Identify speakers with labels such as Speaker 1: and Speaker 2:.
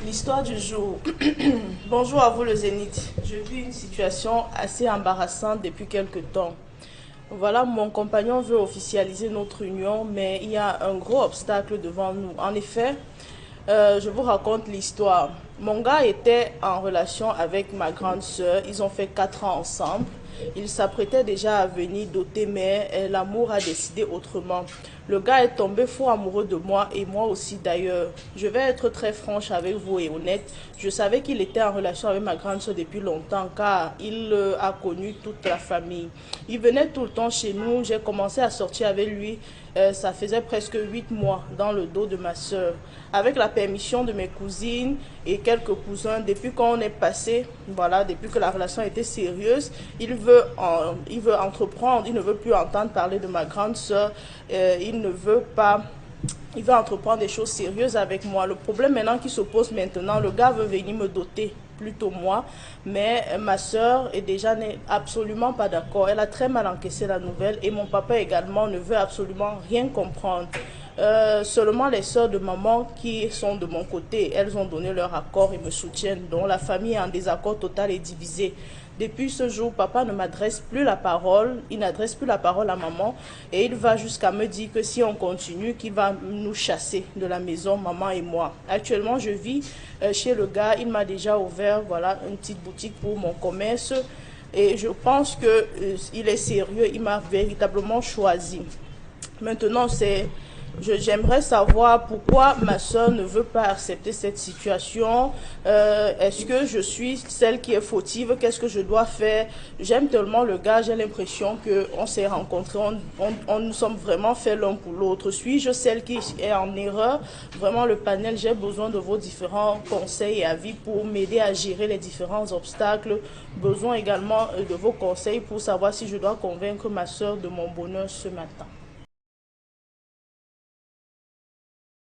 Speaker 1: L'histoire du jour. Bonjour à vous le Zénith. Je vis une situation assez embarrassante depuis quelque temps. Voilà, mon compagnon veut officialiser notre union, mais il y a un gros obstacle devant nous. En effet, je vous raconte l'histoire. Mon gars était en relation avec ma grande sœur. Ils ont fait 4 ans ensemble. Il s'apprêtait déjà à venir doter, mais l'amour a décidé autrement. Le gars est tombé fou amoureux de moi et moi aussi d'ailleurs. Je vais être très franche avec vous et honnête. Je savais qu'il était en relation avec ma grande soeur depuis longtemps car il a connu toute la famille. Il venait tout le temps chez nous. J'ai commencé à sortir avec lui. Ça faisait presque 8 mois dans le dos de ma soeur. Avec la permission de mes cousines et quelques cousins, depuis qu'on est passé, voilà, depuis que la relation était sérieuse, il veut entreprendre, il ne veut plus entendre parler de ma grande soeur, il ne veut pas, il veut entreprendre des choses sérieuses avec moi. Le problème maintenant qui se pose maintenant, le gars veut venir me doter, plutôt moi, mais ma soeur est déjà n'est absolument pas d'accord. Elle a très mal encaissé la nouvelle et mon papa également ne veut absolument rien comprendre. Seulement les sœurs de maman qui sont de mon côté, elles ont donné leur accord et me soutiennent. Donc la famille est en désaccord total et divisée. Depuis ce jour, papa ne m'adresse plus la parole, il n'adresse plus la parole à maman et il va jusqu'à me dire que si on continue, qu'il va nous chasser de la maison, maman et moi. Actuellement, je vis chez le gars, il m'a déjà ouvert voilà, une petite boutique pour mon commerce et je pense qu'il est sérieux, il m'a véritablement choisi. Maintenant, j'aimerais savoir pourquoi ma soeur ne veut pas accepter cette situation. Est-ce que je suis celle qui est fautive? Qu'est-ce que je dois faire? J'aime tellement le gars, j'ai l'impression qu'on s'est rencontrés, on nous sommes vraiment faits l'un pour l'autre. Suis-je celle qui est en erreur? Vraiment, le panel, j'ai besoin de vos différents conseils et avis pour m'aider à gérer les différents obstacles. Besoin également de vos conseils pour savoir si je dois convaincre ma soeur de mon bonheur ce matin.